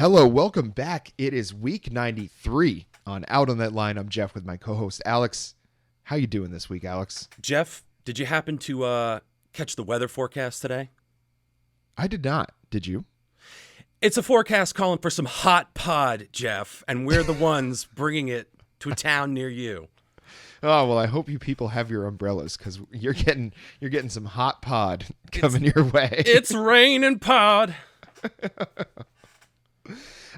Hello, welcome back. It is week 93 on Out on That Line. I'm Geoff with my co-host Alex. How you doing this week, Alex? Geoff, did you happen to catch the weather forecast today? I did not. Did you? It's a forecast calling for some hot pod, Geoff, and we're the ones bringing it to a town near you. Oh, well, I hope you people have your umbrellas because you're getting some hot pod coming your way. It's raining pod.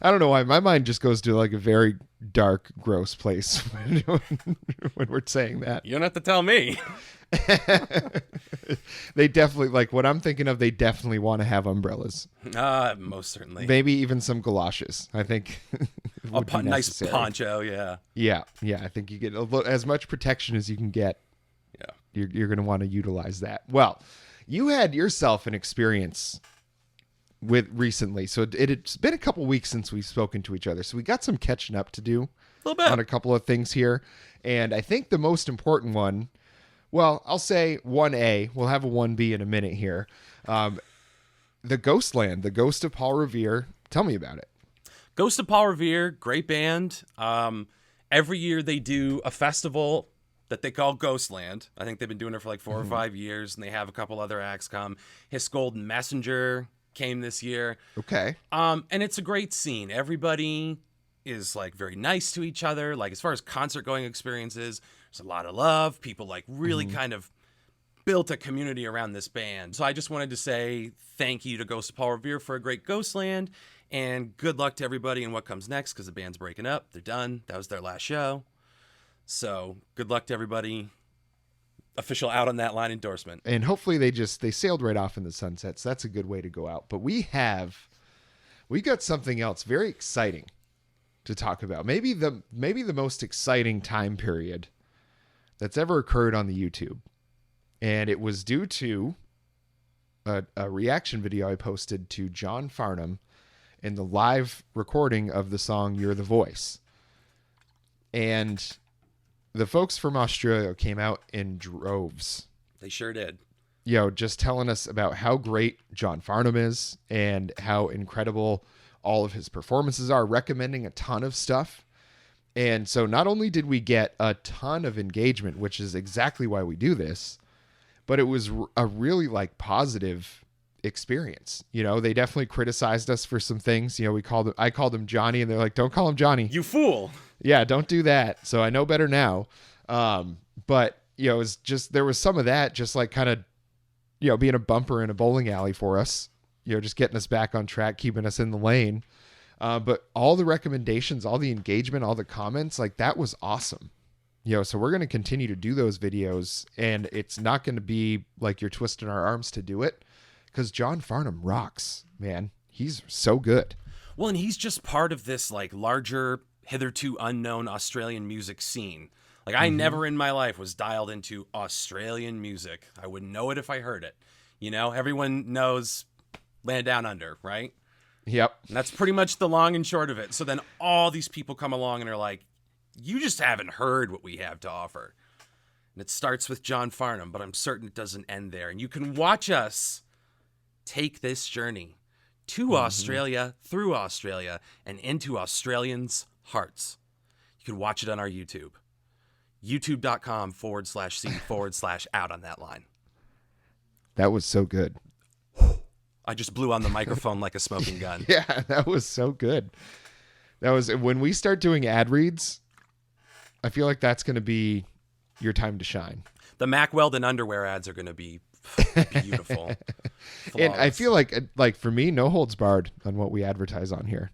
I don't know why. My mind just goes to like a very dark, gross place when we're saying that. You don't have to tell me. They definitely, like what I'm thinking of, they definitely want to have umbrellas. Most certainly. Maybe even some galoshes, I think. A nice poncho, yeah. Yeah. I think you get as much protection as you can get. Yeah. You're going to want to utilize that. Well, you had yourself an experience with recently. So it's been a couple weeks since we've spoken to each other. So we got some catching up to do A little bit. on a couple of things here. And I think the most important one, well, I'll say 1A. We'll have a 1B in a minute here. The Ghostland, the Ghost of Paul Revere. Tell me about it. Ghost of Paul Revere, great band. Every year they do a festival that they call Ghostland. I think they've been doing it for like 4 or 5 years, and they have a couple other acts come. His Golden Messenger came this year. Okay. And it's a great scene. Everybody is like very nice to each other. Like as far as concert going experiences, there's a lot of love. People like really kind of built a community around this band. So I just wanted to say thank you to Ghost of Paul Revere for a great Ghostland, and good luck to everybody in what comes next because the band's breaking up. They're done. That was their last show. So good luck to everybody. Official Out on That Line endorsement. And hopefully they sailed right off in the sunset. So that's a good way to go out. But we got something else very exciting to talk about. Maybe the most exciting time period that's ever occurred on the YouTube. And it was due to a reaction video I posted to John Farnham in the live recording of the song You're the Voice. And the folks from Australia came out in droves. They sure did. Just telling us about how great John Farnham is and how incredible all of his performances are, recommending a ton of stuff. And so not only did we get a ton of engagement, which is exactly why we do this, but it was a really like positive experience. They definitely criticized us for some things. I called him Johnny, and they're like, "Don't call him Johnny, You fool." Yeah, don't do that. So I know better now. But it was just, there was some of that just like kind of, being a bumper in a bowling alley for us, just getting us back on track, keeping us in the lane. But all the recommendations, all the engagement, all the comments, like that was awesome. So we're going to continue to do those videos, and it's not going to be like you're twisting our arms to do it, because John Farnham rocks, man. He's so good. Well, and he's just part of this like larger, hitherto unknown Australian music scene. Like I never in my life was dialed into Australian music. I wouldn't know it if I heard it. Everyone knows Land Down Under, right? Yep. And that's pretty much the long and short of it. So then all these people come along and are like, you just haven't heard what we have to offer. And it starts with John Farnham, but I'm certain it doesn't end there. And you can watch us take this journey to Australia, through Australia, and into Australians' hearts. You can watch it on our YouTube. YouTube.com/C/Out on That Line. That was so good. I just blew on the microphone like a smoking gun. Yeah, that was so good. That was, when we start doing ad reads, I feel like that's going to be your time to shine. The Mack Weldon underwear ads are going to be beautiful. And I feel like for me, no holds barred on what we advertise on here.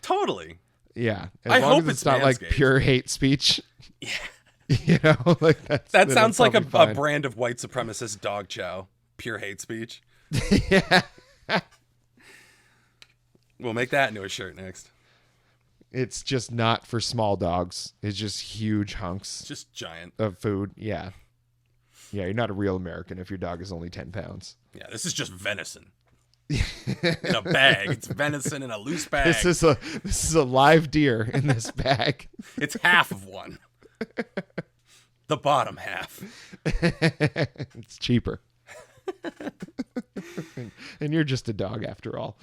Totally. Yeah. I long hope as it's not like Manscaped. pure hate speech. Yeah. Like that sounds like a fine. brand of white supremacist dog chow. Pure hate speech. Yeah. We'll make that into a shirt next. It's just not for small dogs. It's just huge hunks Just giant. of food. Yeah. Yeah, you're not a real American if your dog is only 10 pounds. Yeah, this is just venison. In a bag. It's venison in a loose bag. This is a live deer in this bag. It's half of one. The bottom half. It's cheaper. And you're just a dog after all.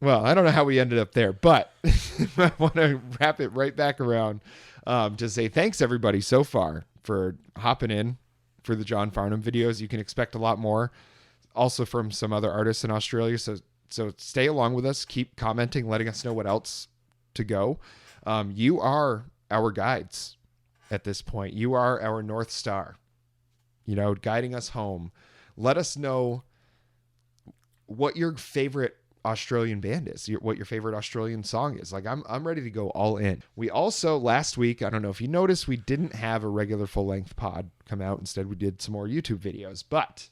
Well, I don't know how we ended up there, but I want to wrap it right back around to say thanks everybody so far for hopping in for the John Farnham videos. You can expect a lot more also from some other artists in Australia. So stay along with us. Keep commenting, letting us know what else to go. You are our guides at this point. You are our North Star, guiding us home. Let us know what your favorite Australian band is, what your favorite Australian song is. Like I'm ready to go all in. We also last week, I don't know if you noticed, we didn't have a regular full-length pod come out. Instead, we did some more YouTube videos, but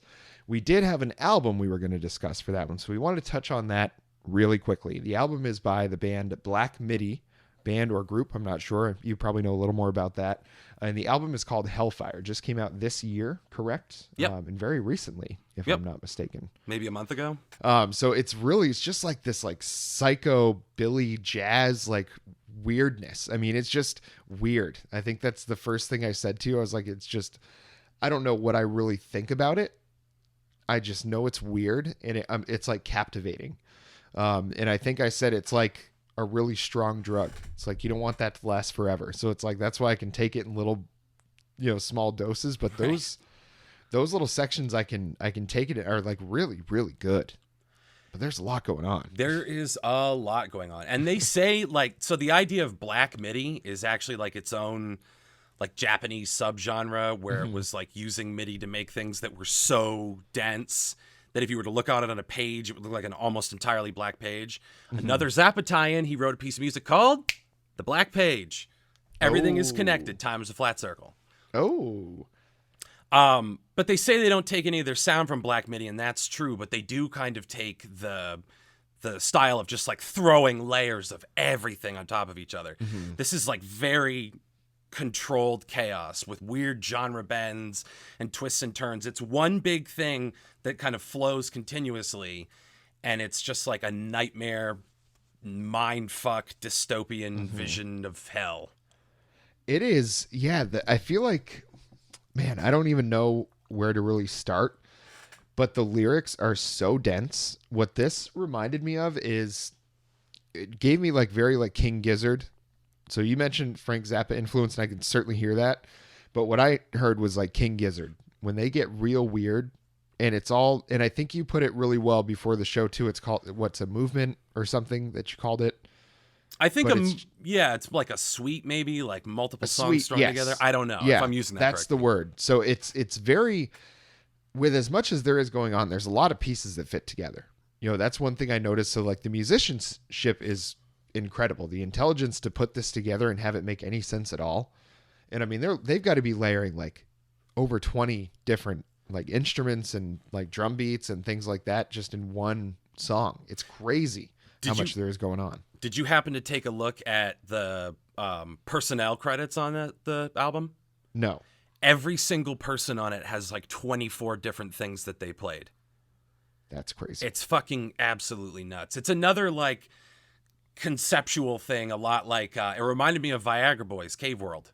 we did have an album we were going to discuss for that one. So we wanted to touch on that really quickly. The album is by the band Black Midi, band or group, I'm not sure. You probably know a little more about that. And the album is called Hellfire. Just came out this year, correct? Yep. And very recently, if I'm not mistaken. Maybe a month ago. So it's just like this like psycho Billy jazz like weirdness. I mean, it's just weird. I think that's the first thing I said to you. I was like, I don't know what I really think about it. I just know it's weird, and it's like captivating. And I think I said it's like a really strong drug. It's like you don't want that to last forever. So it's like that's why I can take it in little, small doses. But those little sections I can take it are like really, really good. But there's a lot going on. There is a lot going on, and they say so the idea of Black MIDI is actually like its own like Japanese subgenre where it was like using MIDI to make things that were so dense that if you were to look at it on a page, it would look like an almost entirely black page. Another Zappa tie-in, he wrote a piece of music called The Black Page. Everything is connected. Time is a flat circle. Oh. But they say they don't take any of their sound from Black MIDI, and that's true, but they do kind of take the style of just like throwing layers of everything on top of each other. This is like very controlled chaos with weird genre bends and twists and turns. It's one big thing that kind of flows continuously, and it's just like a nightmare, mindfuck, dystopian vision of hell. It is, yeah. I feel like, man, I don't even know where to really start, but the lyrics are so dense. What this reminded me of is, it gave me like very like King Gizzard. So you mentioned Frank Zappa influence, and I can certainly hear that. But what I heard was like King Gizzard. When they get real weird, and I think you put it really well before the show too. It's called, what's a movement or something that you called it? I think it's like a suite, maybe like multiple songs strung together. I don't know if I'm using that that's correctly. the word. So it's very, with as much as there is going on, there's a lot of pieces that fit together. That's one thing I noticed. So like the musicianship is incredible. The intelligence to put this together and have it make any sense at all. And I mean, they've got to be layering like over 20 different like instruments and like drum beats and things like that just in one song. It's crazy how much there is going on. Did you happen to take a look at the personnel credits on the album? No. Every single person on it has like 24 different things that they played. That's crazy. It's fucking absolutely nuts. It's another like conceptual thing, a lot like it reminded me of Viagra Boys, Cave World.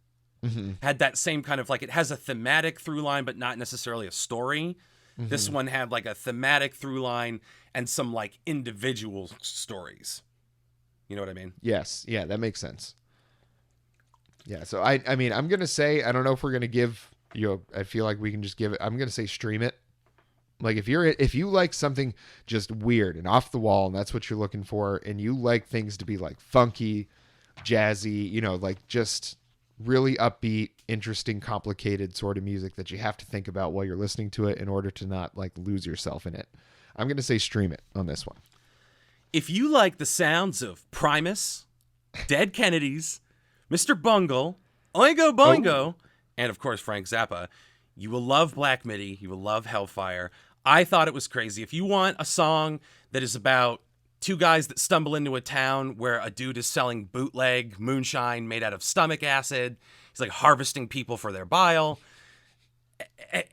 Had that same kind of like, it has a thematic through line but not necessarily a story. This one had like a thematic through line and some like individual stories. You know what I mean? Yes. Yeah, that makes sense. Yeah, so I mean, I'm gonna say, I don't know if we're gonna give I feel like we can just give it, I'm gonna say stream it. Like if you like something just weird and off the wall and that's what you're looking for, and you like things to be like funky, jazzy, like just really upbeat, interesting, complicated sort of music that you have to think about while you're listening to it in order to not like lose yourself in it, I'm going to say stream it on this one. If you like the sounds of Primus, Dead Kennedys, Mr. Bungle, Oingo Boingo, and of course Frank Zappa, you will love Black MIDI. You will love Hellfire. I thought it was crazy. If you want a song that is about two guys that stumble into a town where a dude is selling bootleg moonshine made out of stomach acid, he's like harvesting people for their bile.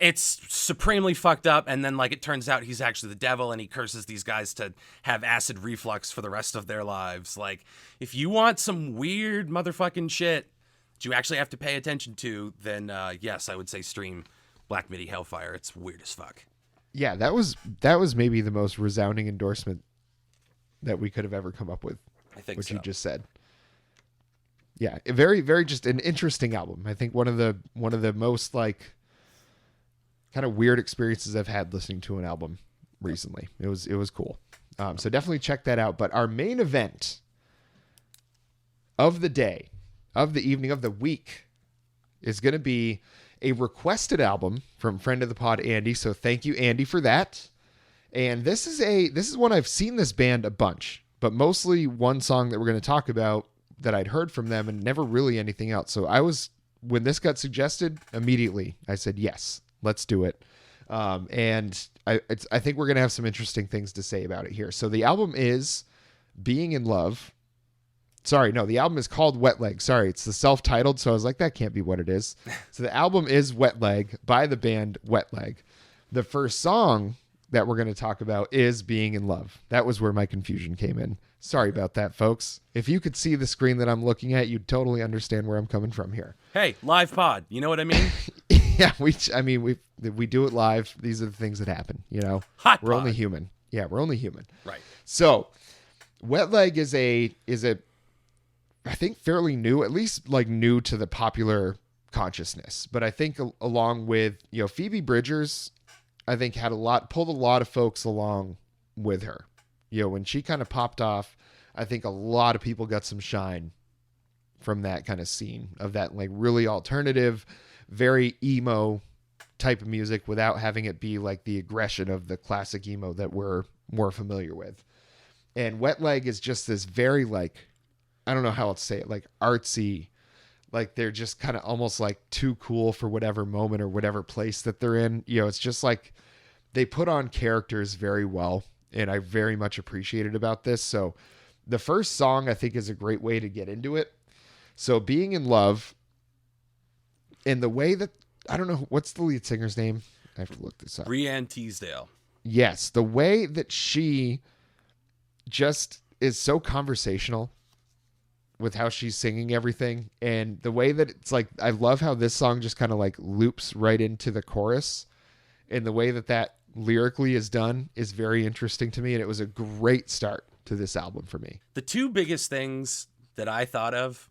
It's supremely fucked up, and then like it turns out he's actually the devil, and he curses these guys to have acid reflux for the rest of their lives. Like, if you want some weird motherfucking shit that you actually have to pay attention to, then yes, I would say stream Black MIDI Hellfire. It's weird as fuck. Yeah, that was maybe the most resounding endorsement that we could have ever come up with. I think what so. you just said. Yeah, a very, very just an interesting album. I think one of the most like kind of weird experiences I've had listening to an album recently. It was cool. So definitely check that out. But our main event of the day, of the evening, of the week is going to be a requested album from friend of the pod, Andy. So thank you, Andy, for that. And this is one I've seen this band a bunch, but mostly one song that we're going to talk about that I'd heard from them and never really anything else. So when this got suggested, immediately I said, yes, let's do it. And I think we're going to have some interesting things to say about it here. So the album is Being in Love. Sorry, no, the album is called Wet Leg. Sorry, it's the self-titled, so I was like, that can't be what it is. So the album is Wet Leg by the band Wet Leg. The first song that we're going to talk about is Being in Love. That was where my confusion came in. Sorry about that, folks. If you could see the screen that I'm looking at, you'd totally understand where I'm coming from here. Hey, live pod. You know what I mean? Yeah, we do it live. These are the things that happen, you know. We're only human. Yeah, we're only human. Right. So, Wet Leg is a I think fairly new, at least like new to the popular consciousness. But I think along with, Phoebe Bridgers, I think pulled a lot of folks along with her. When she kind of popped off, I think a lot of people got some shine from that kind of scene of that like really alternative, very emo type of music without having it be like the aggression of the classic emo that we're more familiar with. And Wet Leg is just this very like, I don't know how else to say it, like artsy, like they're just kind of almost like too cool for whatever moment or whatever place that they're in. It's just like they put on characters very well, and I very much appreciate it about this. So the first song I think is a great way to get into it. So Being in Love, in the way that, I don't know, what's the lead singer's name? I have to look this up. Breanne Teasdale. Yes, the way that she just is so conversational with how she's singing everything, and the way that it's like, I love how this song just kind of like loops right into the chorus, and the way that lyrically is done is very interesting to me, and it was a great start to this album for me. The two biggest things that I thought of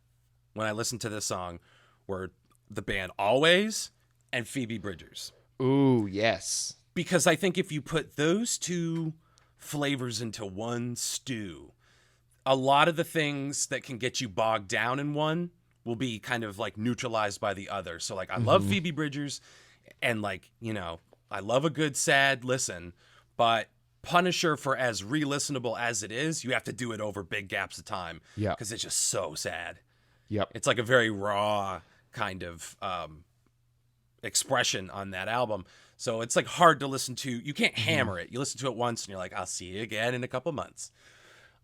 when I listened to this song were the band Always and Phoebe Bridgers. Ooh, yes. Because I think if you put those two flavors into one stew, a lot of the things that can get you bogged down in one will be kind of like neutralized by the other. So like, I love Phoebe Bridgers, and like, I love a good sad listen, but Punisher, for as re-listenable as it is, you have to do it over big gaps of time. Yeah. Because it's just so sad. Yep. It's like a very raw kind of expression on that album. So it's like hard to listen to. You can't hammer it. You listen to it once and you're like, I'll see you again in a couple months.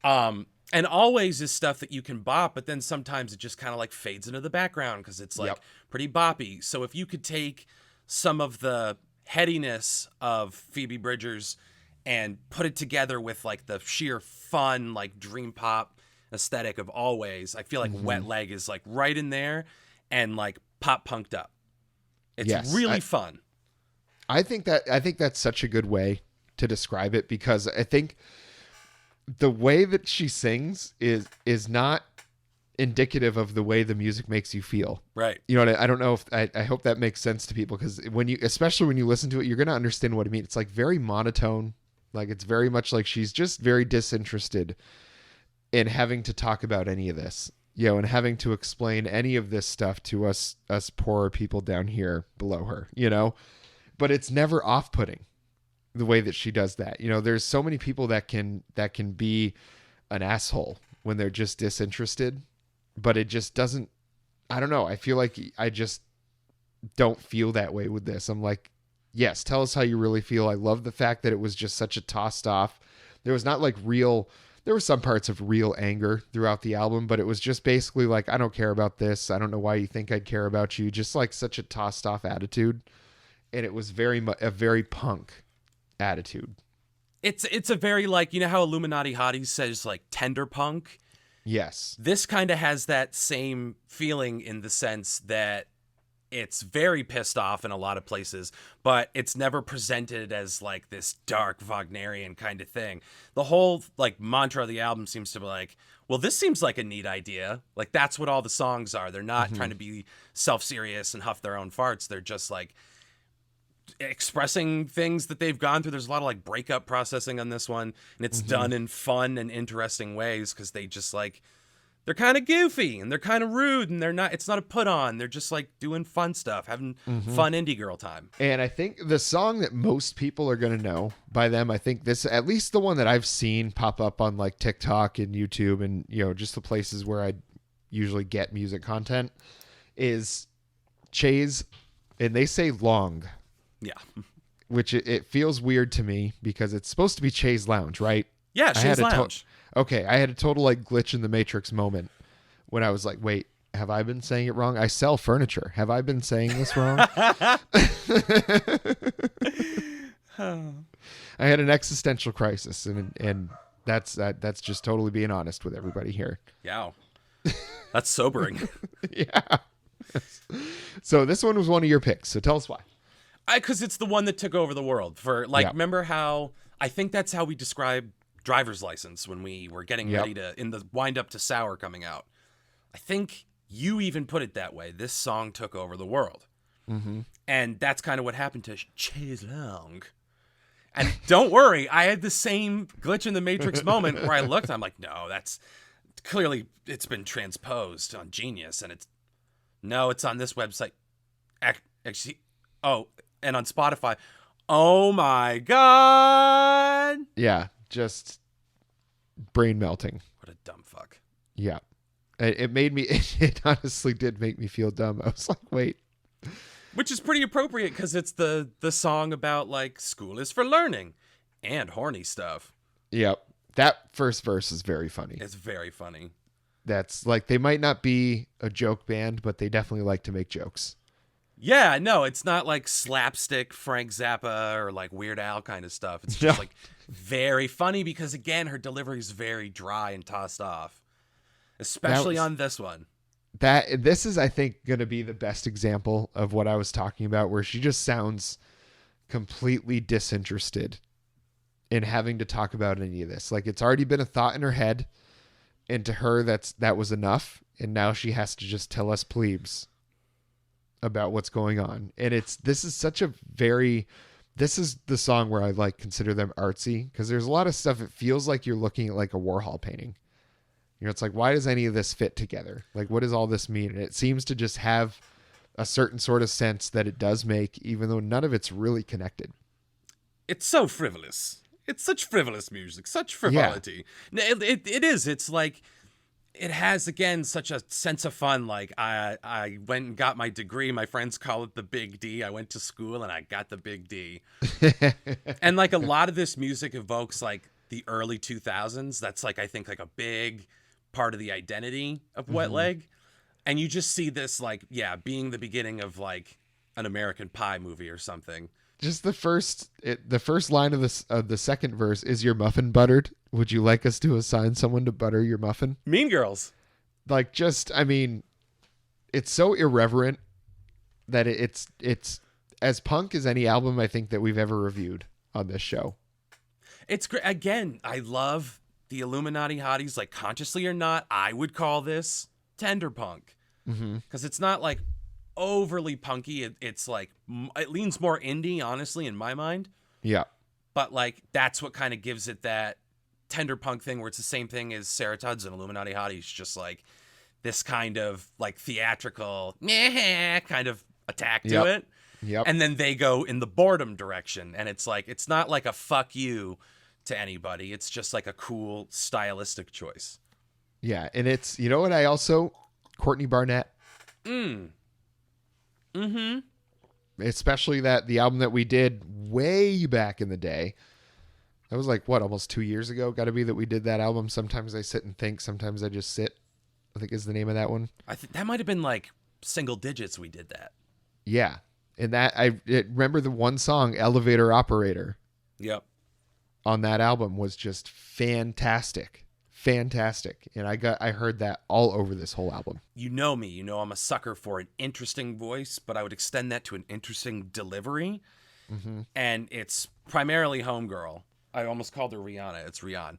And Always is stuff that you can bop, but then sometimes it just kind of like fades into the background because it's like pretty boppy. So if you could take some of the headiness of Phoebe Bridgers and put it together with like the sheer fun, like dream pop aesthetic of Always, I feel like Wet Leg is like right in there and like pop punked up. It's really fun. I think that's such a good way to describe it, because I think the way that she sings is not indicative of the way the music makes you feel. Right. I don't know if I hope that makes sense to people, because especially when you listen to it, you're going to understand what I mean. It's like very monotone. Like it's very much like she's just very disinterested in having to talk about any of this, and having to explain any of this stuff to us poorer people down here below her, but it's never off-putting the way that she does that. There's so many people that can be an asshole when they're just disinterested, but it just doesn't, I don't know. I feel like I just don't feel that way with this. I'm like, yes, tell us how you really feel. I love the fact that it was just such a tossed off. There was not like there were some parts of real anger throughout the album, but it was just basically like, I don't care about this. I don't know why you think I'd care about you. Just like such a tossed off attitude. And it was a very punk attitude. It's a very like, how Illuminati Hotties says like tender punk. Yes. This kind of has that same feeling in the sense that it's very pissed off in a lot of places, but it's never presented as like this dark Wagnerian kind of thing. The whole like mantra of the album seems to be like, well, this seems like a neat idea. Like that's what all the songs are. They're not trying to be self-serious and huff their own farts. They're just like expressing things that they've gone through. There's a lot of like breakup processing on this one, and it's done in fun and interesting ways because they just like, they're kind of goofy and they're kind of rude and it's not a put on. They're just like doing fun stuff, having fun indie girl time. And I think the song that most people are going to know by them, I think this, at least the one that I've seen pop up on like TikTok and YouTube and, you know, just the places where I usually get music content, is Chaise, and they say long. Yeah. Which it feels weird to me because it's supposed to be Chaise Lounge, right? Yeah, Chaise Lounge. Okay, I had a total like glitch in the Matrix moment when I was like, wait, have I been saying it wrong? I sell furniture. Have I been saying this wrong? I had an existential crisis, and that's just totally being honest with everybody here. Yeah. That's sobering. Yeah. So this one was one of your picks. So tell us why. Because it's the one that took over the world. For like, Yeah. Remember how I think that's how we describe Driver's License when we were getting ready to, in the wind up to Sour coming out. I think you even put it that way. This song took over the world. And that's kind of what happened to Chaise Lounge. And don't worry, I had the same glitch in the Matrix moment where I looked, I'm like, no, that's clearly, it's been transposed on Genius, and it's on this website. Actually, and on Spotify. Oh my God. Yeah, just brain melting. What a dumb fuck. Yeah. It made me, it honestly did make me feel dumb. I was like, wait. Which is pretty appropriate because it's the song about like school is for learning and horny stuff. Yep. That first verse is very funny. It's very funny. That's like, they might not be a joke band, but they definitely like to make jokes. Yeah, no, it's not like slapstick Frank Zappa or like Weird Al kind of stuff. It's just like very funny because, again, her delivery is very dry and tossed off, especially on this one. This is, I think, going to be the best example of what I was talking about, where she just sounds completely disinterested in having to talk about any of this. Like, it's already been a thought in her head, and to her, that was enough, and now she has to just tell us plebes about what's going on. And this is the song where I like consider them artsy, because there's a lot of stuff, it feels like you're looking at like a Warhol painting. You know, it's like, why does any of this fit together? Like, what does all this mean? And it seems to just have a certain sort of sense that it does make, even though none of it's really connected. It's so frivolous. It's such frivolous music, such frivolity. Yeah. It is. It's like, it has, again, such a sense of fun. Like, I went and got my degree. My friends call it the Big D. I went to school and I got the Big D. And like, a lot of this music evokes like the early 2000s. That's like, I think, like a big part of the identity of Wet Leg. And you just see this like, being the beginning of like an American Pie movie or something. Just the first line of the second verse is, "Your muffin buttered? Would you like us to assign someone to butter your muffin?" Mean Girls. Like, just, I mean, it's so irreverent that it's as punk as any album I think that we've ever reviewed on this show. It's great. Again, I love the Illuminati hotties, like, consciously or not, I would call this tender punk. Because it's not like overly punky. It's like, it leans more indie, honestly, in my mind. Yeah. But like, that's what kind of gives it that tender punk thing, where it's the same thing as Sarah Tuds and Illuminati hotties, just like this kind of like theatrical kind of attack to it. Yep. And then they go in the boredom direction, and it's like, it's not like a fuck you to anybody. It's just like a cool stylistic choice. Yeah. And it's, you know what, I also, Courtney Barnett. Especially the album that we did way back in the day. That was like, what, almost 2 years ago? Got to be that we did that album. Sometimes I sit and think. Sometimes I just sit, I think is the name of that one. I think that might have been like single digits we did that. Yeah. And that, remember the one song, Elevator Operator. Yep. On that album was just fantastic. fantastic. And I heard that all over this whole album. You know me. You know I'm a sucker for an interesting voice, but I would extend that to an interesting delivery. Mm-hmm. And it's primarily Homegirl. I almost called her Rihanna. It's Rihanna.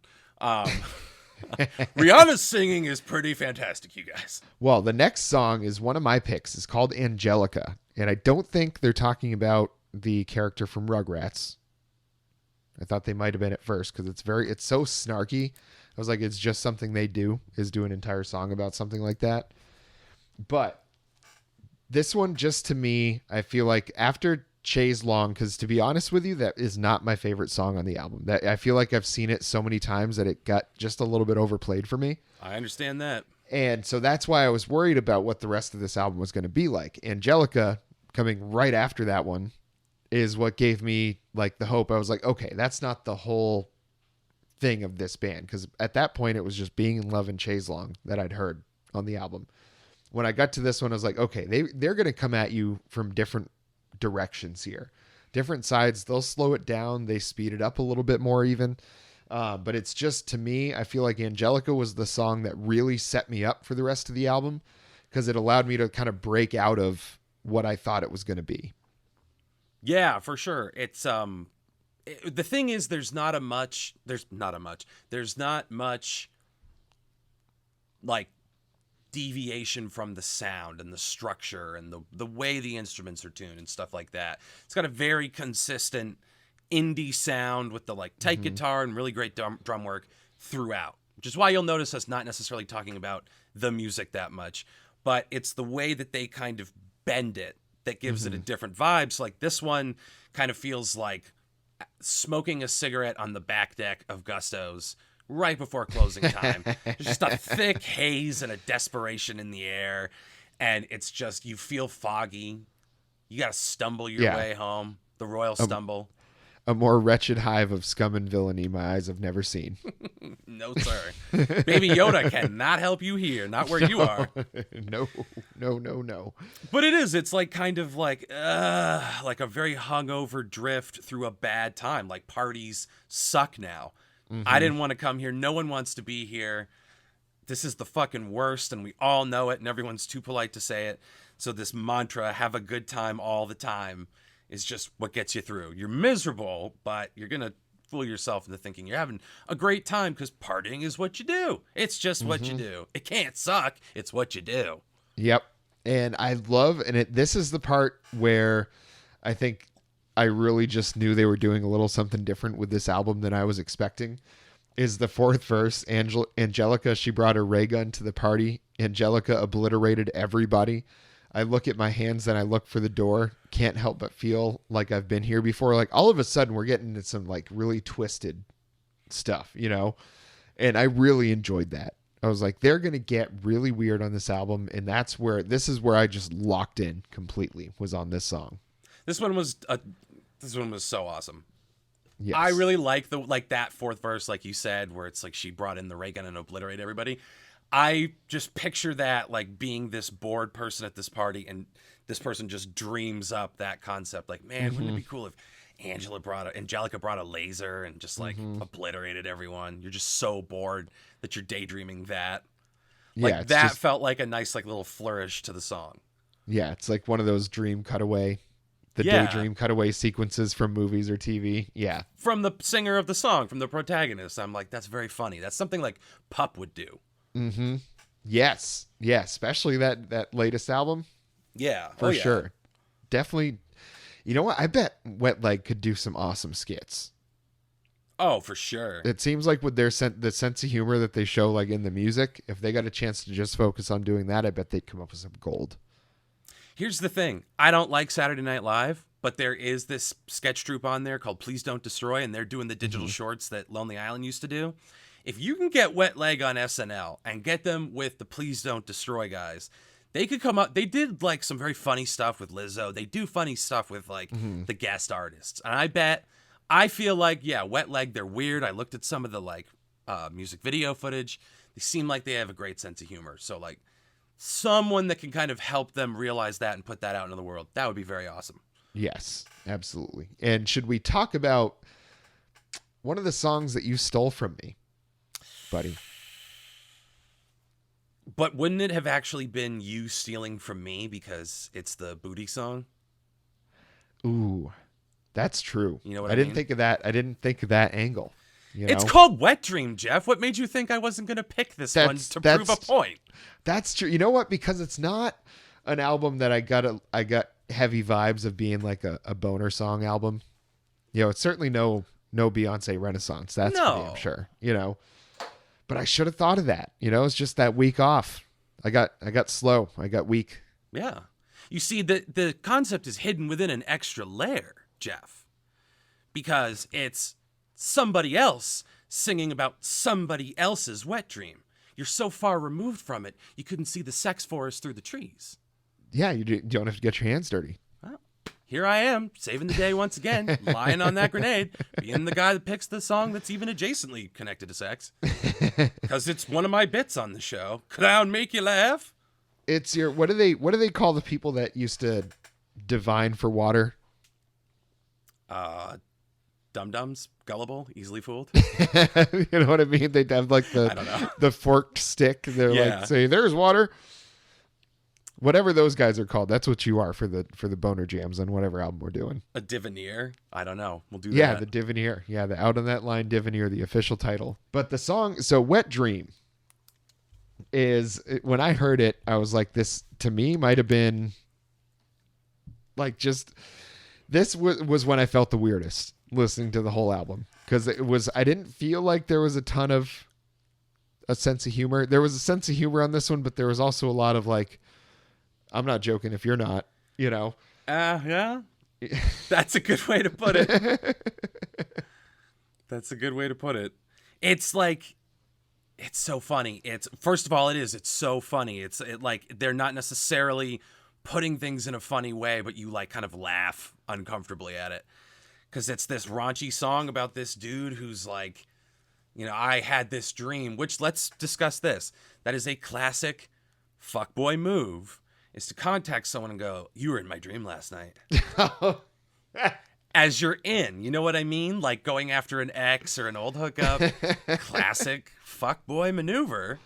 Rihanna's singing is pretty fantastic, you guys. Well, the next song is one of my picks. It's called Angelica. And I don't think they're talking about the character from Rugrats. I thought they might have been at first because it's so snarky. I was like, it's just something they do, is do an entire song about something like that. But this one, just to me, I feel like after Chaise Long, because to be honest with you, that is not my favorite song on the album. That I feel like I've seen it so many times that it got just a little bit overplayed for me. I understand that. And so that's why I was worried about what the rest of this album was going to be like. Angelica, coming right after that one, is what gave me like the hope. I was like, okay, that's not the whole thing of this band, because at that point it was just Being in Love and Chaise Long that I'd heard on the album. When I got to this one, I was like, okay, they're going to come at you from different directions here, different sides. They'll slow it down, they speed it up a little bit more even, but it's just, to me, I feel like Angelica was the song that really set me up for the rest of the album, because it allowed me to kind of break out of what I thought it was going to be. Yeah, for sure. It's the thing is, there's not much like deviation from the sound and the structure and the way the instruments are tuned and stuff like that. It's got a very consistent indie sound with the like tight guitar and really great drum work throughout, which is why you'll notice us not necessarily talking about the music that much, but it's the way that they kind of bend it that gives it a different vibe. So like this one kind of feels like smoking a cigarette on the back deck of Gusto's right before closing time. There's just a thick haze and a desperation in the air, and it's just, you feel foggy. You got to stumble your way home. The royal stumble. A more wretched hive of scum and villainy my eyes have never seen. No, sir. Baby Yoda cannot help you here. Not where you are. No. But it's like kind of like a very hungover drift through a bad time. Like, parties suck now. I didn't want to come here. No one wants to be here. This is the fucking worst, and we all know it, and everyone's too polite to say it. So this mantra, have a good time all the time, is just what gets you through. You're miserable, but you're going to fool yourself into thinking you're having a great time because partying is what you do. It's just what you do. It can't suck. It's what you do. Yep. And I love, this is the part where I think I really just knew they were doing a little something different with this album than I was expecting, is the fourth verse. Angelica, she brought a ray gun to the party. Angelica obliterated everybody. I look at my hands and I look for the door. Can't help but feel like I've been here before. Like, all of a sudden we're getting into some like really twisted stuff, you know? And I really enjoyed that. I was like, they're going to get really weird on this album. And this is where I just locked in completely, was on this song. This one was so awesome. Yes. I really like that fourth verse, like you said, where it's like she brought in the ray gun and obliterated everybody. I just picture that like being this bored person at this party, and this person just dreams up that concept. Like, man, wouldn't it be cool if Angelica brought a laser and just like obliterated everyone? You're just so bored that you're daydreaming that. Like, that felt like a nice like little flourish to the song. Yeah, it's like one of those dream cutaway, daydream cutaway sequences from movies or TV. Yeah. From the singer of the song, from the protagonist. I'm like, that's very funny. That's something like Pup would do. Mm-hmm. Yes. Yeah. Especially that latest album. Yeah. For sure. Definitely. You know what? I bet Wet Leg could do some awesome skits. Oh, for sure. It seems like with the sense of humor that they show like in the music, if they got a chance to just focus on doing that, I bet they'd come up with some gold. Here's the thing. I don't like Saturday Night Live, but there is this sketch troupe on there called Please Don't Destroy, and they're doing the digital shorts that Lonely Island used to do. If you can get Wet Leg on SNL and get them with the Please Don't Destroy guys, they could come up. They did like some very funny stuff with Lizzo. They do funny stuff with like the guest artists. And I feel like, Wet Leg, they're weird. I looked at some of the like music video footage. They seem like they have a great sense of humor. So like someone that can kind of help them realize that and put that out into the world, that would be very awesome. Yes, absolutely. And should we talk about one of the songs that you stole from me, buddy? But wouldn't it have actually been you stealing from me because it's the booty song? Ooh, that's true. You know what I I didn't mean? think of that. I didn't think of that angle. You It's know, called Wet Dream, Jeff. What made you think I wasn't going to pick this one to prove a point? That's true. You know what? Because it's not an album that I got heavy vibes of being like a boner song album. You know, it's certainly no Beyonce Renaissance. That's for damn No. sure. You know, but I should have thought of that. You know, it's just that week off. I got slow. I got weak. Yeah. You see, the concept is hidden within an extra layer, Jeff, because it's somebody else singing about somebody else's wet dream. You're so far removed from it, you couldn't see the sex forest through the trees. Yeah, you don't have to get your hands dirty. Well, here I am, saving the day once again, lying on that grenade, being the guy that picks the song that's even adjacently connected to sex. Because it's one of my bits on the show. Clown make you laugh? It's your what do they call the people that used to divine for Dum-dums, gullible, easily fooled. you know what I mean? They'd have like I don't know. the forked stick. They're Yeah. like, say, there's water. Whatever those guys are called, that's what you are for the boner jams on whatever album we're doing. A divineer? I don't know. We'll do Yeah, that. the Divineer. Yeah, the Out on That Line Divineer, the official title. But the song, so Wet Dream is, when I heard it, I was like, this to me might have been like just, this was when I felt the weirdest listening to the whole album. Because I didn't feel like there was a ton of a sense of humor. There was a sense of humor on this one, but there was also a lot of like, I'm not joking if you're not, you know. Yeah. That's a good way to put it. That's a good way to put it. It's like, it's so funny. It's, first of all, it's so funny. It's like, they're not necessarily putting things in a funny way, but you like kind of laugh uncomfortably at it. Because it's this raunchy song about this dude who's like, you know, I had this dream, which, let's discuss this. That is a classic fuckboy move, is to contact someone and go, you were in my dream last night. As you're in, you know what I mean? Like going after an ex or an old hookup. Classic fuckboy maneuver.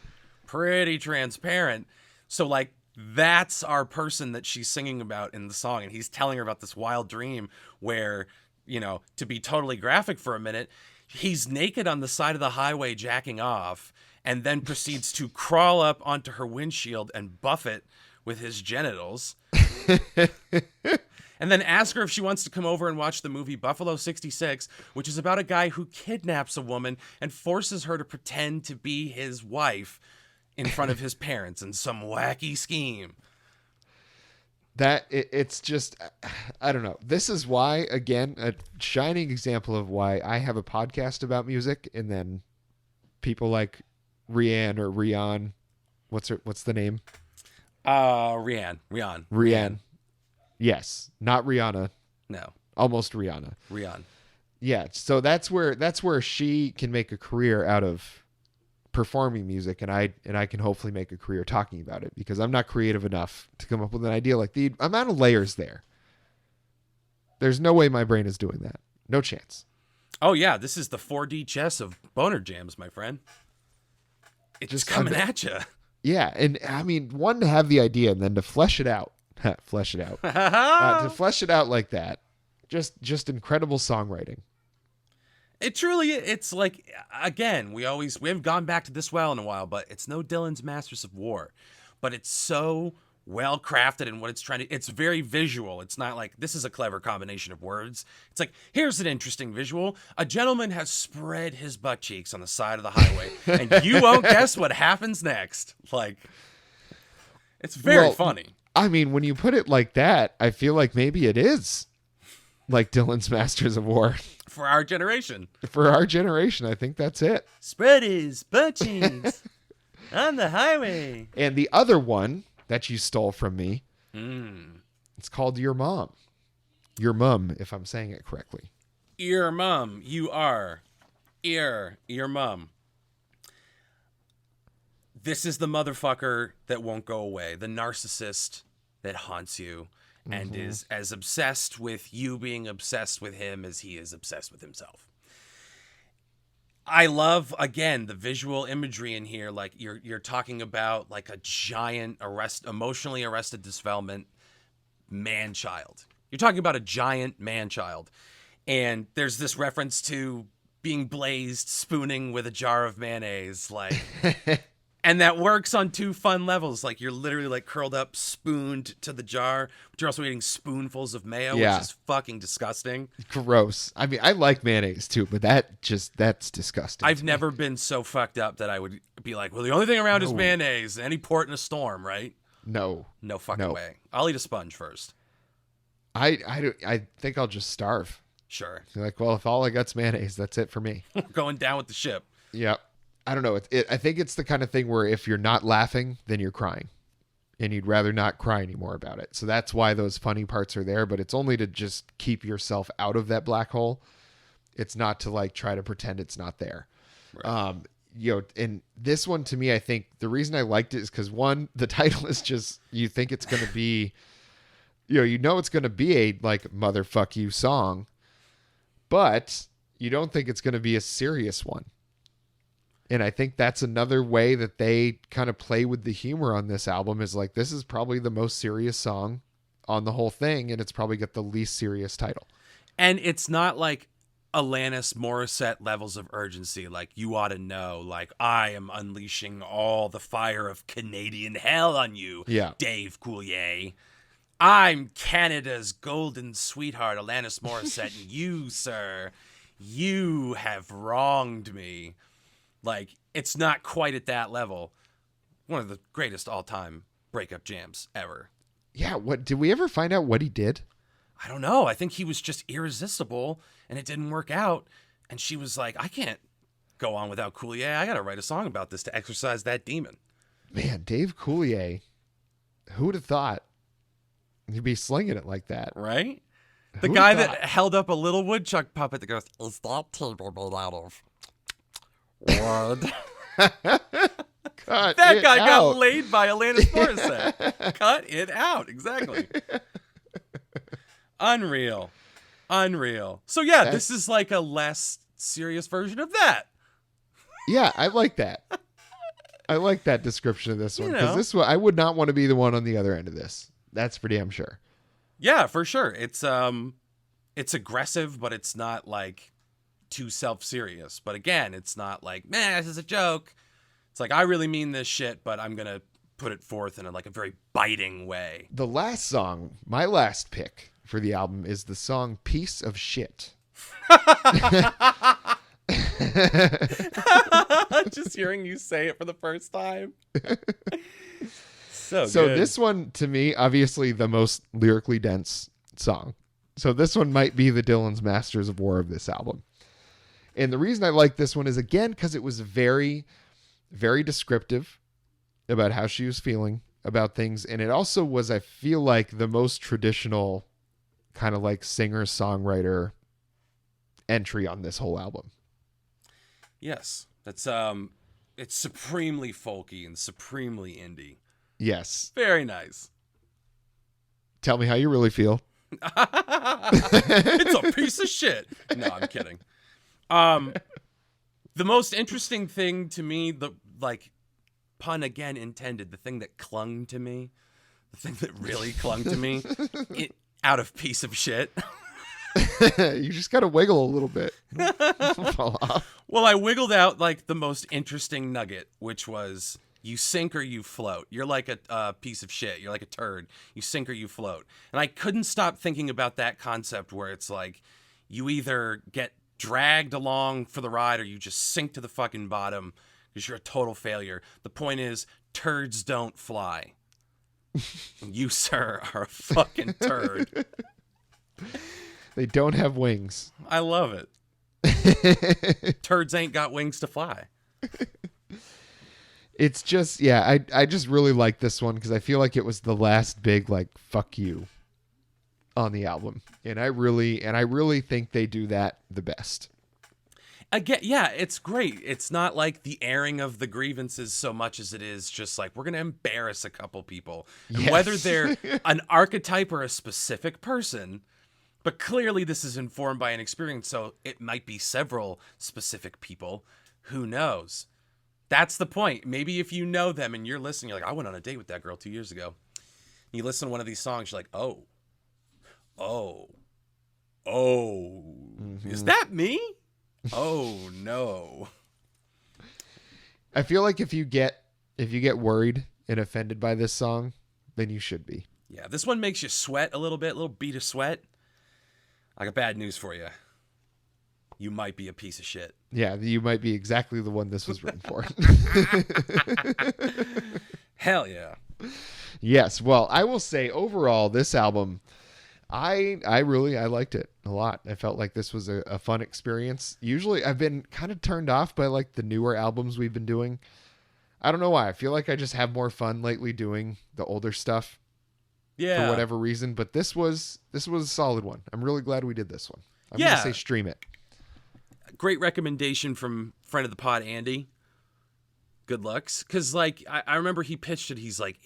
Pretty transparent. So like, that's our person that she's singing about in the song. And he's telling her about this wild dream where, you know, to be totally graphic for a minute, he's naked on the side of the highway jacking off and then proceeds to crawl up onto her windshield and buff it with his genitals. And then ask her if she wants to come over and watch the movie Buffalo 66, which is about a guy who kidnaps a woman and forces her to pretend to be his wife in front of his parents in some wacky scheme. It's just, I don't know. This is why, again, a shining example of why I have a podcast about music, and then people like Rihanna or Rihanna, what's the name? Rihanna. Yes, not Rihanna. No. Almost Rihanna. Rihanna. Yeah, so that's where she can make a career out of performing music, and I can hopefully make a career talking about it, because I'm not creative enough to come up with an idea like the amount of layers there. There's no way my brain is doing that. No chance. Oh yeah, this is the 4D chess of boner jams, my friend. It's just coming at you. Yeah, and I mean, one, to have the idea, and then to flesh it out. To flesh it out like that. Just incredible songwriting. It truly, it's like, again, we haven't gone back to this well in a while, but it's no Dylan's Masters of War, but it's so well crafted in what it's trying to, it's very visual. It's not like, this is a clever combination of words. It's like, here's an interesting visual. A gentleman has spread his butt cheeks on the side of the highway, and you won't guess what happens next. Like, it's very funny. I mean, when you put it like that, I feel like maybe it is like Dylan's Masters of War. For our generation. For our generation, I think that's it. Spread his butt cheeks on the highway. And the other one that you stole from me, it's called Your Mom. Your Mum, if I'm saying it correctly. Your mum, you are. Your mum. This is the motherfucker that won't go away. The narcissist that haunts you and is as obsessed with you being obsessed with him as he is obsessed with himself. I love, again, the visual imagery in here. Like you're talking about like a giant emotionally arrested development man-child. You're talking about a giant man-child. And there's this reference to being blazed, spooning with a jar of mayonnaise. Like, and that works on two fun levels. Like you're literally like curled up, spooned to the jar, but you're also eating spoonfuls of mayo, Yeah. which is fucking disgusting. Gross. I mean, I like mayonnaise too, but that's disgusting. I've never been so fucked up that I would be like, well, the only thing around is mayonnaise. Any port in a storm, right? No. No fucking way. I'll eat a sponge first. I think I'll just starve. Sure. You're like, well, if all I got's mayonnaise, that's it for me. Going down with the ship. Yep. I don't know. I think it's the kind of thing where if you're not laughing, then you're crying. And you'd rather not cry anymore about it. So that's why those funny parts are there, but it's only to just keep yourself out of that black hole. It's not to like try to pretend it's not there. Right. And this one to me, I think the reason I liked it is because one, the title is just, you think it's going to be, it's going to be a like motherfuck you song, but you don't think it's going to be a serious one. And I think that's another way that they kind of play with the humor on this album is like, this is probably the most serious song on the whole thing. And it's probably got the least serious title. And it's not like Alanis Morissette levels of urgency. Like you ought to know, like I am unleashing all the fire of Canadian hell on you, Dave Coulier. I'm Canada's golden sweetheart, Alanis Morissette. And you, sir, you have wronged me. Like, it's not quite at that level. One of the greatest all-time breakup jams ever. Yeah, did we ever find out what he did? I don't know. I think he was just irresistible, and it didn't work out. And she was like, I can't go on without Coulier. I got to write a song about this to exorcise that demon. Man, Dave Coulier, who would have thought he'd be slinging it like that? Right? The guy that held up a little woodchuck puppet that goes, is that table made out of wood? That guy got laid by Alanis Morissette. Cut it out. Exactly. Unreal. So yeah, this is like a less serious version of that. Yeah, I like that. I like that description of this one because this one I would not want to be the one on the other end of this. That's for damn sure. Yeah, for sure. It's aggressive, but it's not like too self-serious. But again, it's not like, man, this is a joke. It's like, I really mean this shit, but I'm going to put it forth in a very biting way. The last song, my last pick for the album is the song Piece of Shit. Just hearing you say it for the first time. So this one, to me, obviously the most lyrically dense song. So this one might be the Dylan's Masters of War of this album. And the reason I like this one is, again, because it was very, very descriptive about how she was feeling about things. And it also was, I feel like, the most traditional kind of like singer-songwriter entry on this whole album. Yes. That's it's supremely folky and supremely indie. Yes. Very nice. Tell me how you really feel. It's a piece of shit. No, I'm kidding. The most interesting thing to me, pun again intended, the thing that clung to me, the thing that really clung to me, out of piece of shit. You just got to wiggle a little bit. Fall off. Well, I wiggled out the most interesting nugget, which was you sink or you float. You're like a piece of shit. You're like a turd. You sink or you float. And I couldn't stop thinking about that concept where it's like you either get dragged along for the ride or you just sink to the fucking bottom because you're a total failure. The point is, turds don't fly. You, sir, are a fucking turd. They don't have wings. I love it. Turds ain't got wings to fly. It's just, I just really like this one because I feel like it was the last big fuck you on the album. And I really think they do that the best. Again, yeah, it's great. It's not like the airing of the grievances so much as it is just we're going to embarrass a couple people. And yes. Whether they're an archetype or a specific person, but clearly this is informed by an experience, so it might be several specific people. Who knows? That's the point. Maybe if you know them and you're listening, you're like, I went on a date with that girl 2 years ago. You listen to one of these songs, you're like, oh, is that me? Oh no. I feel like if you get worried and offended by this song, then you should be. Yeah, this one makes you sweat a little beat of sweat. I got bad news for you. You might be a piece of shit. Yeah, you might be exactly the one this was written for. Hell yeah. Yes, well, I will say overall, this album, I liked it a lot. I felt like this was a fun experience. Usually I've been kind of turned off by like the newer albums we've been doing. I don't know why. I feel like I just have more fun lately doing the older stuff. Yeah. For whatever reason, but this was a solid one. I'm really glad we did this one. I'm Yeah. going to say stream it. Great recommendation from friend of the pod, Andy. Good looks. Because, like, I remember he pitched it. He's like,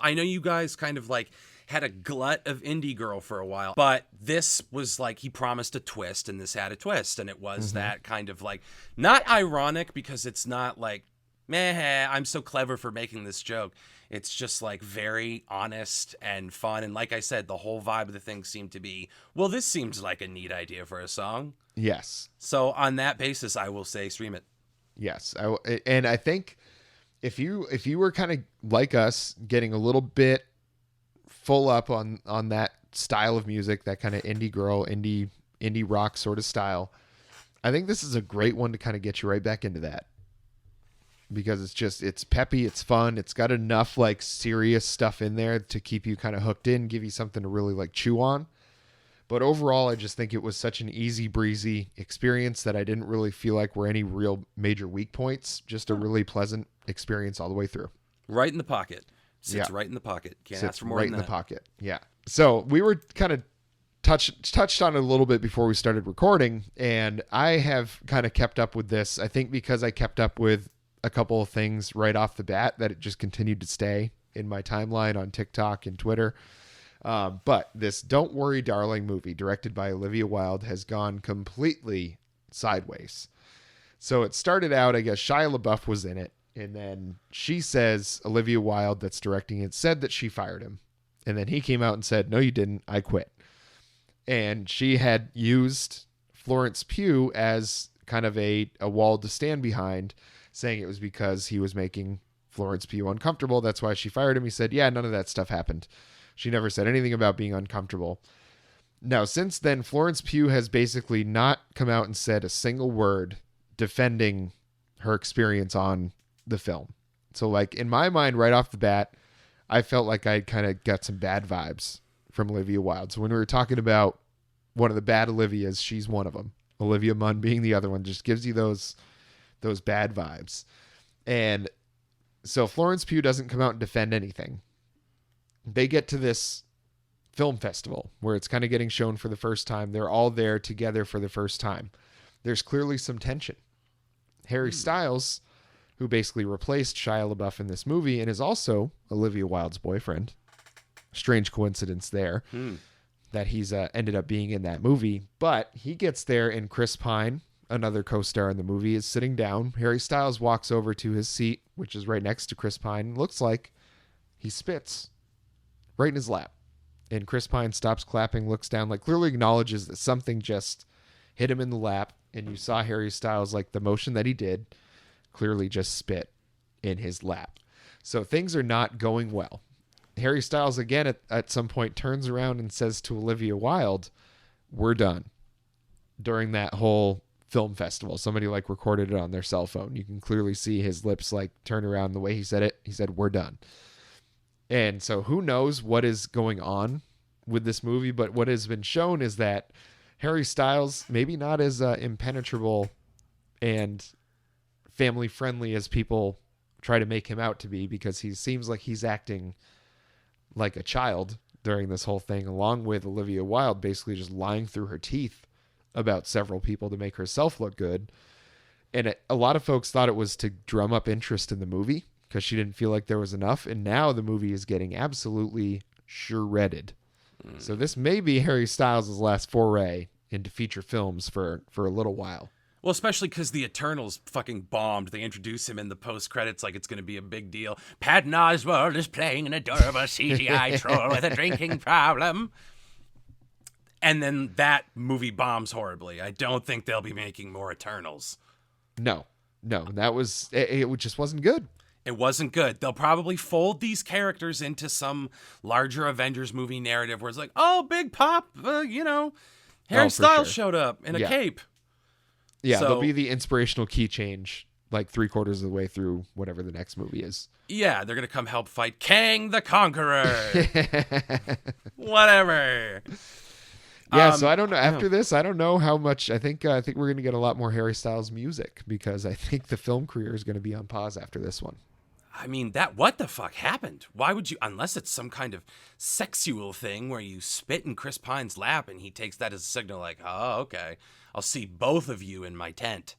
I know you guys kind of, like, had a glut of indie girl for a while, but this was, like, he promised a twist, and this had a twist. And it was that kind of, like, not ironic because it's not, like, meh, I'm so clever for making this joke. It's just, like, very honest and fun. And like I said, the whole vibe of the thing seemed to be, well, this seems like a neat idea for a song. Yes. So on that basis, I will say stream it. Yes. And I think if you were kind of like us, getting a little bit full up on that style of music, that kind of indie girl, indie rock sort of style, I think this is a great one to kind of get you right back into that. Because it's peppy, it's fun, it's got enough like serious stuff in there to keep you kind of hooked in, give you something to really like chew on. But overall, I just think it was such an easy breezy experience that I didn't really feel like were any real major weak points. Just a really pleasant experience all the way through. Right in the pocket. Sits right in the pocket. Can't ask for more right than in that. the pocket. Yeah. So we were kind of touched on it a little bit before we started recording, and I have kind of kept up with this. I think because I kept up with a couple of things right off the bat that it just continued to stay in my timeline on TikTok and Twitter. But this Don't Worry Darling movie directed by Olivia Wilde has gone completely sideways. So it started out, I guess Shia LaBeouf was in it. And then she says, Olivia Wilde that's directing it said that she fired him. And then he came out and said, no, you didn't. I quit. And she had used Florence Pugh as kind of a wall to stand behind, saying it was because he was making Florence Pugh uncomfortable. That's why she fired him. He said, yeah, none of that stuff happened. She never said anything about being uncomfortable. Now, since then, Florence Pugh has basically not come out and said a single word defending her experience on the film. So, like, in my mind, right off the bat, I felt like I kind of got some bad vibes from Olivia Wilde. So when we were talking about one of the bad Olivias, she's one of them. Olivia Munn being the other one just gives you those bad vibes. And so Florence Pugh doesn't come out and defend anything. They get to this film festival where it's kind of getting shown for the first time. They're all there together for the first time. There's clearly some tension. Harry Styles, who basically replaced Shia LaBeouf in this movie and is also Olivia Wilde's boyfriend. Strange coincidence there that he's ended up being in that movie. But he gets there and Chris Pine, another co-star in the movie, is sitting down. Harry Styles walks over to his seat, which is right next to Chris Pine. Looks like he spits right in his lap. And Chris Pine stops clapping, looks down, like clearly acknowledges that something just hit him in the lap. And you saw Harry Styles, like the motion that he did, clearly just spit in his lap. So things are not going well. Harry Styles again at some point turns around and says to Olivia Wilde, we're done. During that whole film festival, somebody like recorded it on their cell phone. You can clearly see his lips like turn around the way he said it. He said, we're done. And so who knows what is going on with this movie, but what has been shown is that Harry Styles, maybe not as impenetrable and family friendly as people try to make him out to be, because he seems like he's acting like a child during this whole thing, along with Olivia Wilde basically just lying through her teeth about several people to make herself look good. And a lot of folks thought it was to drum up interest in the movie because she didn't feel like there was enough. And now the movie is getting absolutely shredded. So this may be Harry Styles' last foray into feature films for a little while. Well, especially because the Eternals fucking bombed. They introduce him in the post-credits like it's going to be a big deal. Patton Oswalt is playing an adorable CGI troll with a drinking problem. And then that movie bombs horribly. I don't think they'll be making more Eternals. No, that was, it just wasn't good. It wasn't good. They'll probably fold these characters into some larger Avengers movie narrative where it's like, oh, Big Pop, Harry Styles showed up in a cape. Yeah, there'll be the inspirational key change like 3/4 of the way through whatever the next movie is. Yeah, they're going to come help fight Kang the Conqueror. Whatever. Yeah, so I don't know. After this, I don't know how much. I think we're going to get a lot more Harry Styles music because I think the film career is going to be on pause after this one. I mean, what the fuck happened? Why would you, unless it's some kind of sexual thing where you spit in Chris Pine's lap and he takes that as a signal like, oh, okay, I'll see both of you in my tent.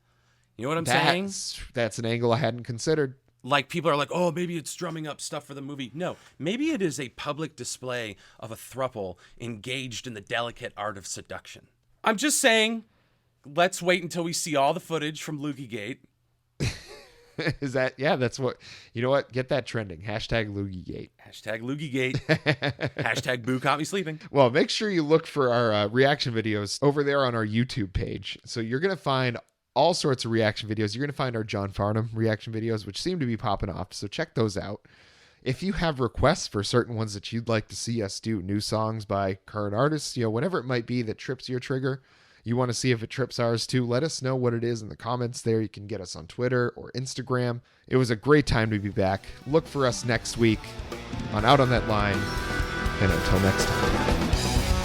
You know what I'm saying? That's an angle I hadn't considered. Like, people are like, oh, maybe it's drumming up stuff for the movie. No, maybe it is a public display of a throuple engaged in the delicate art of seduction. I'm just saying, let's wait until we see all the footage from Loogie Gate. Is that, yeah, that's what, you know what? Get that trending. Hashtag LoogieGate. Hashtag LoogieGate. Hashtag Boo Caught Me Sleeping. Well, make sure you look for our reaction videos over there on our YouTube page. So you're going to find all sorts of reaction videos. You're going to find our John Farnham reaction videos, which seem to be popping off. So check those out. If you have requests for certain ones that you'd like to see us do, new songs by current artists, whatever it might be that trips your trigger, you want to see if it trips ours too, let us know what it is in the comments there. You can get us on Twitter or Instagram. It was a great time to be back. Look for us next week on Out on That Line. And until next time.